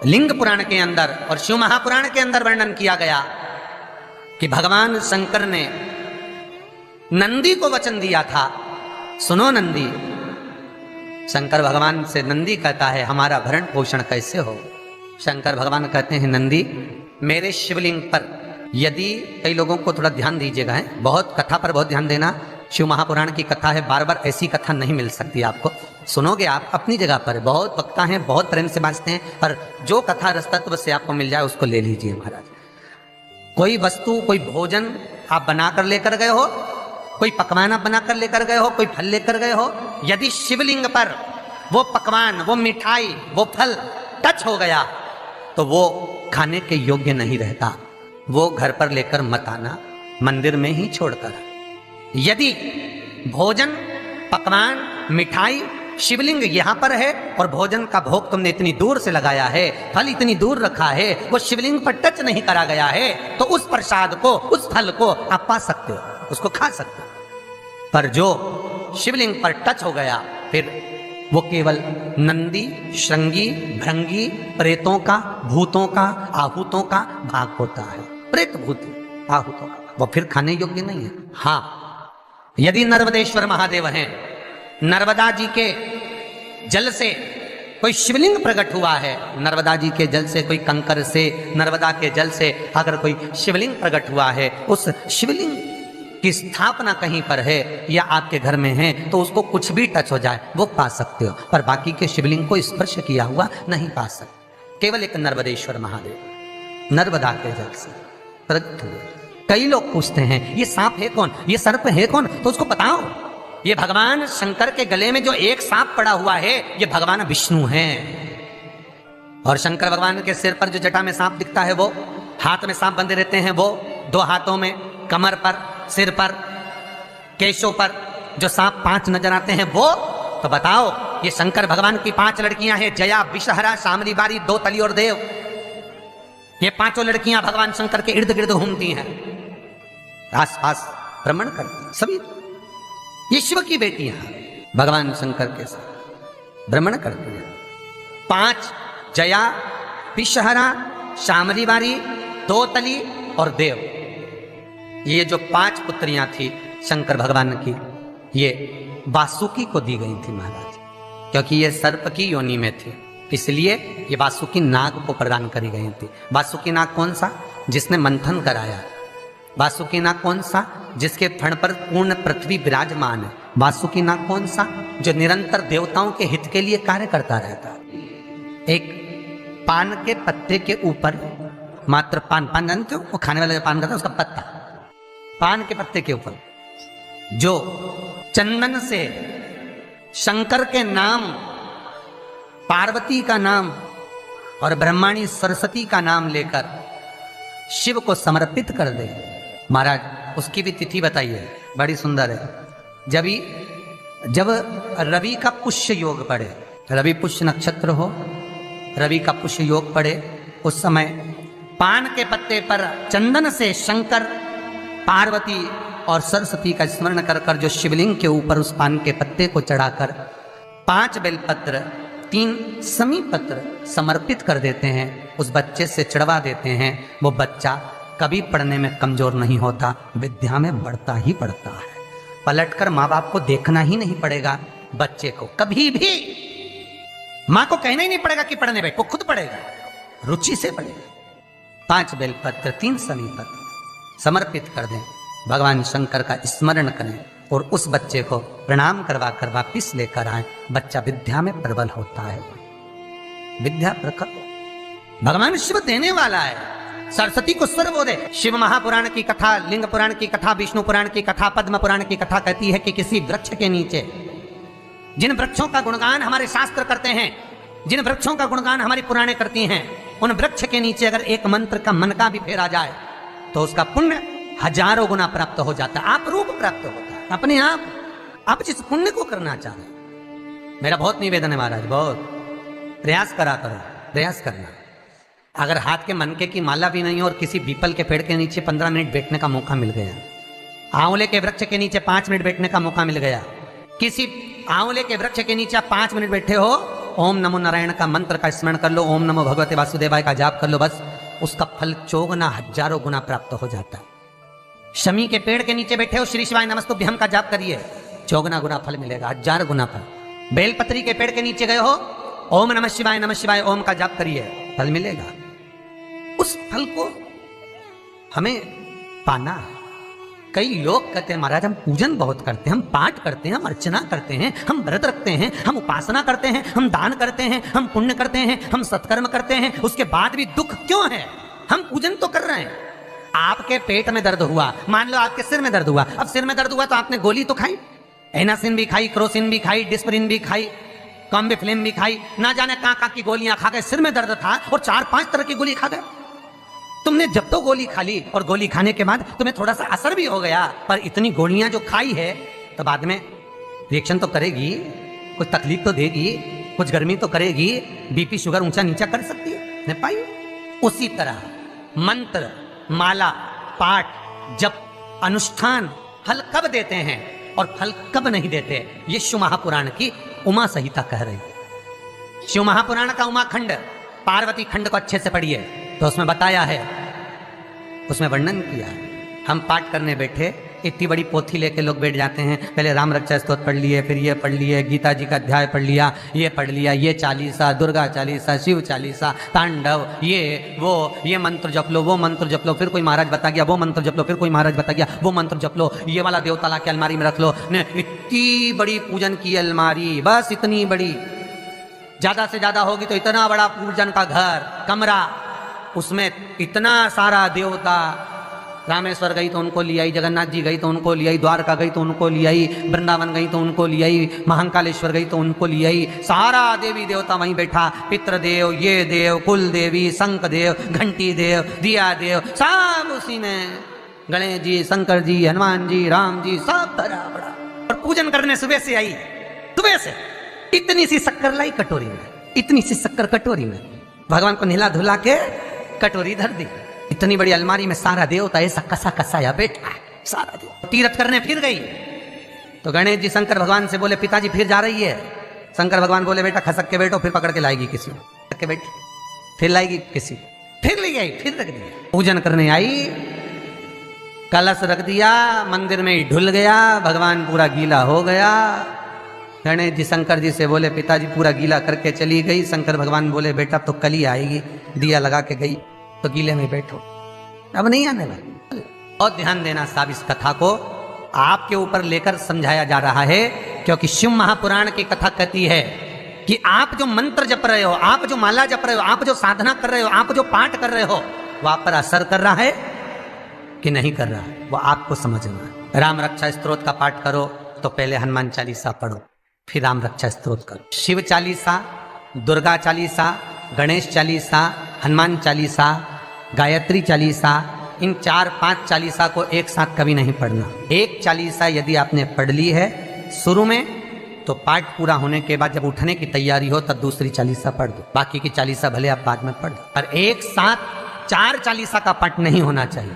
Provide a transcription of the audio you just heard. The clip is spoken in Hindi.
लिंग पुराण के अंदर और शिव महापुराण के अंदर वर्णन किया गया कि भगवान शंकर ने नंदी को वचन दिया था, सुनो नंदी। शंकर भगवान से नंदी कहता है हमारा भरण पोषण कैसे हो। शंकर भगवान कहते हैं नंदी मेरे शिवलिंग पर यदि, कई लोगों को थोड़ा ध्यान दीजिएगा, है बहुत कथा पर बहुत ध्यान देना, शिव महापुराण की कथा है, बार बार ऐसी कथा नहीं मिल सकती आपको। सुनोगे आप अपनी जगह पर, बहुत वक्ता हैं, बहुत प्रेम से बांचते हैं, पर जो कथा रस तत्व से आपको मिल जाए उसको ले लीजिए महाराज। कोई वस्तु, कोई भोजन आप बनाकर लेकर गए हो, कोई पकवान आप बनाकर लेकर गए हो, कोई फल लेकर गए हो, यदि शिवलिंग पर वो पकवान, वो मिठाई, वो फल टच हो गया तो वो खाने के योग्य नहीं रहता, वो घर पर लेकर मत आना, मंदिर में ही छोड़कर। यदि भोजन, पकवान, मिठाई, शिवलिंग यहां पर है और भोजन का भोग तुमने इतनी दूर से लगाया है, फल इतनी दूर रखा है, वो शिवलिंग पर टच नहीं करा गया है, तो उस प्रसाद को, उस फल को आप पा सकते हो, उसको खा सकते हो। पर जो शिवलिंग पर टच हो गया फिर वो केवल नंदी, श्रृंगी, भृंगी, प्रेतों का, भूतों का, आहूतों का भाग होता है। प्रेत, भूत, आहूतों का, वो फिर खाने योग्य नहीं है। हाँ, यदि नर्मदेश्वर महादेव हैं, नर्मदा जी के जल से कोई शिवलिंग प्रकट हुआ है, नर्मदा जी के जल से, कोई कंकर से, नर्मदा के जल से अगर कोई शिवलिंग प्रकट हुआ है, उस शिवलिंग की स्थापना कहीं पर है या आपके घर में है, तो उसको कुछ भी टच हो जाए वो पा सकते हो, पर बाकी के शिवलिंग को स्पर्श किया हुआ नहीं पा सकते। केवल एक नर्मदेश्वर महादेव नर्मदा के जल से प्रकट हुए। कई लोग पूछते हैं ये सांप है कौन, ये सर्प है कौन, तो उसको बताओ ये भगवान शंकर के गले में जो एक सांप पड़ा हुआ है ये भगवान विष्णु हैं। और शंकर भगवान के सिर पर जो जटा में सांप दिखता है, वो हाथ में सांप बंधे रहते हैं, वो दो हाथों में, कमर पर, सिर पर, केशों पर जो सांप 5 नजर आते हैं वो, तो बताओ ये शंकर भगवान की 5 लड़कियां हैं, जया, विषहरा, शामली बारी, दो तली और देव। ये 5 लड़कियां भगवान शंकर के इर्द गिर्द घूमती हैं, आस पास भ्रमण करती हैं, सभी ये शिव की बेटियां भगवान शंकर के साथ भ्रमण करती हैं। 5 जया, विषहरा, शामली बारी, दो तली और देव, ये जो 5 पुत्रियां थी शंकर भगवान की, ये वासुकी को दी गई थी महाराज, क्योंकि ये सर्प की योनि में थी, इसलिए ये वासुकी नाग को प्रदान करी गई थी। वासुकी नाग कौन सा? जिसने मंथन कराया। वासुकी नाग कौन सा? जिसके फण पर पूर्ण पृथ्वी विराजमान है। वासुकी नाग कौन सा? जो निरंतर देवताओं के हित के लिए कार्य करता रहता है। एक पान के पत्ते के ऊपर, मात्र पान जानते हो, वो खाने वाला जो पान करता है उसका पत्ता, पान के पत्ते के ऊपर जो चंदन से शंकर के नाम, पार्वती का नाम और ब्रह्माणी सरस्वती का नाम लेकर शिव को समर्पित कर दे महाराज, उसकी भी तिथि बताइए, बड़ी सुंदर है। जब रवि का पुष्य योग पड़े, रवि पुष्य नक्षत्र हो, रवि का पुष्य योग पड़े, उस समय पान के पत्ते पर चंदन से शंकर, पार्वती और सरस्वती का स्मरण कर कर जो शिवलिंग के ऊपर उस पान के पत्ते को चढ़ाकर 5 बेलपत्र, 3 समी पत्र समर्पित कर देते हैं, उस बच्चे से चढ़वा देते हैं, वो बच्चा कभी पढ़ने में कमजोर नहीं होता, विद्या में बढ़ता ही बढ़ता है। पलटकर माँ बाप को देखना ही नहीं पड़ेगा, बच्चे को कभी भी माँ को कहना ही नहीं पड़ेगा कि पढ़ने बैठ, वो खुद पढ़ेगा, रुचि से पढ़ेगा। 5 बेलपत्र, 3 समी पत्र समर्पित कर दें, भगवान शंकर का स्मरण करें और उस बच्चे को प्रणाम करवा कर वापिस लेकर आए। बच्चा विद्या में प्रबल होता है, विद्या प्रखर, भगवान शिव देने वाला है। सरस्वती को स्वर बोले। शिव महापुराण की कथा, लिंग पुराण की कथा, विष्णु पुराण की कथा, पद्म पुराण की कथा कहती है कि किसी वृक्ष के नीचे, जिन वृक्षों का गुणगान हमारे शास्त्र करते हैं, जिन वृक्षों का गुणगान हमारी पुराणे करती हैं, उन वृक्ष के नीचे अगर एक मंत्र का मनका भी फेरा जाए तो उसका पुण्य हजारों गुना प्राप्त हो जाता है, आप रूप प्राप्त होता है अपने आप जिस पुण्य को करना चाहें। मेरा बहुत निवेदन है महाराज, बहुत प्रयास करा करो, प्रयास करना। अगर हाथ के मनके की माला भी नहीं हो और किसी पीपल के पेड़ के नीचे 15 मिनट बैठने का मौका मिल गया, आंवले के वृक्ष के नीचे 5 मिनट बैठने का मौका मिल गया, किसी आंवले के वृक्ष के नीचे 5 मिनट बैठे हो ओम नमो नारायण का मंत्र का स्मरण कर लो, ओम नमो भगवते वासुदेवाय का जाप कर लो, बस उसका फल 4 गुना 1000 गुना प्राप्त हो जाता है। शमी के पेड़ के नीचे बैठे हो, श्री शिवाय नमस्तुभ्यम का जाप करिए, 4 गुना फल मिलेगा, 1000 गुना फल। बेलपत्री के पेड़ के नीचे गए हो, ओम नमः शिवाय ओम का जाप करिए, फल मिलेगा। उस फल को हमें पाना है। कई लोग कहते हैं महाराज हम पूजन बहुत करते हैं, हम पाठ करते हैं, हम अर्चना करते हैं, हम व्रत रखते हैं, हम उपासना करते हैं, हम दान करते हैं, हम पुण्य करते हैं, हम सत्कर्म करते हैं, उसके बाद भी दुख क्यों है? हम पूजन तो कर रहे हैं। आपके पेट में दर्द हुआ, मान लो आपके सिर में दर्द हुआ, अब सिर में दर्द हुआ तो आपने गोली तो खाई, एनासिन भी खाई, क्रोसिन भी खाई, डिस्परिन भी खाई, कॉम्बिफ्लिन भी खाई, ना जाने कहां की गोलियां खा गए, सिर में दर्द था और 4-5 तरह की गोली खा गए। तुमने जब तो गोली खा ली और गोली खाने के बाद तुम्हें थोड़ा सा असर भी हो गया, पर इतनी गोलियां जो खाई है तो बाद में रिएक्शन तो करेगी, कुछ तकलीफ तो देगी, कुछ गर्मी तो करेगी, बीपी शुगर ऊंचा नीचा कर सकती है, नहीं पाई। उसी तरह मंत्र, माला, पाठ, जप, अनुष्ठान फल कब देते हैं और फल कब नहीं देते, ये शिव महापुराण की उमा संहिता कह रही है। शिव महापुराण का उमा खंड, पार्वती खंड को अच्छे से पढ़िए तो उसमें बताया है, उसमें वर्णन किया है। हम पाठ करने बैठे, इतनी बड़ी पोथी लेके लोग बैठ जाते हैं, पहले राम रक्षा स्तोत्र पढ़ लिए, फिर ये पढ़ लिए, गीता जी का अध्याय पढ़ लिया, ये पढ़ लिया, ये चालीसा, दुर्गा चालीसा, शिव चालीसा, तांडव, ये वो, ये मंत्र जप लो, वो मंत्र जप लो, फिर कोई महाराज बता गया वो मंत्र जप लो, फिर कोई महाराज बता गया वो मंत्र जप लो, ये वाला देवता ला के अलमारी में रख लो। इतनी बड़ी पूजन की अलमारी, बस इतनी बड़ी, ज्यादा से ज्यादा होगी तो इतना बड़ा पूजन का घर, कमरा, उसमें इतना सारा देवता। रामेश्वर गई तो उनको ले आई, जगन्नाथ जी गई तो उनको ले आई, द्वारका गई तो उनको ले आई, वृंदावन गई तो उनको ले आई, महाकालेश्वर गई तो उनको ले आई, सारा देवी देवता वहीं बैठा, पितृदेव, ये देव, कुल देवी, शंख देव, घंटी देव, दिया देव, सब उसी में, गणेश जी, शंकर जी, हनुमान जी, राम जी, सब भरा बड़ा। और पूजन करने सुबह से आई, सुबह से इतनी सी शक्कर लाई कटोरी में, इतनी सी शक्कर कटोरी में, भगवान को नहला धुला के कटोरी धर दी, इतनी बड़ी अलमारी में सारा देवता ऐसा कसा कसाया बैठा है, सारा देव। तीर्थ करने फिर गई तो गणेश जी शंकर भगवान से बोले पिताजी फिर जा रही है। शंकर भगवान बोले बेटा खसक के बैठो, फिर पकड़ के लाएगी किसी के, बैठ फिर लाएगी किसी, फिर ले आई, फिर रख दिया। पूजन करने आई, कलश रख दिया, मंदिर में ही ढुल गया, भगवान पूरा गीला हो गया। गणेश जी शंकर जी से बोले पिताजी पूरा गीला करके चली गई। शंकर भगवान बोले बेटा तो कल ही आएगी, दिया लगा के गई तो गीले में बैठो, अब नहीं आने वाली। और ध्यान देना साहब, इस कथा को आपके ऊपर लेकर समझाया जा रहा है, क्योंकि शिव महापुराण की कथा कहती है कि आप जो मंत्र जप रहे हो, आप जो माला जप रहे हो, आप जो साधना कर रहे हो, आप जो पाठ कर रहे हो, वो आप पर असर कर रहा है कि नहीं कर रहा है, वो आपको समझना है। राम रक्षा स्तोत्र का पाठ करो तो पहले हनुमान चालीसा पढ़ो, फिर राम रक्षा स्तोत्र करो। शिव चालीसा, दुर्गा चालीसा, गणेश चालीसा, हनुमान चालीसा, गायत्री चालीसा, इन 4-5 चालीसा को एक साथ कभी नहीं पढ़ना। एक चालीसा यदि आपने पढ़ ली है शुरू में, तो पाठ पूरा होने के बाद जब उठने की तैयारी हो तब दूसरी चालीसा पढ़ दो, बाकी की चालीसा भले आप बाद में पढ़ दो। पर एक साथ 4 चालीसा का पाठ नहीं होना चाहिए।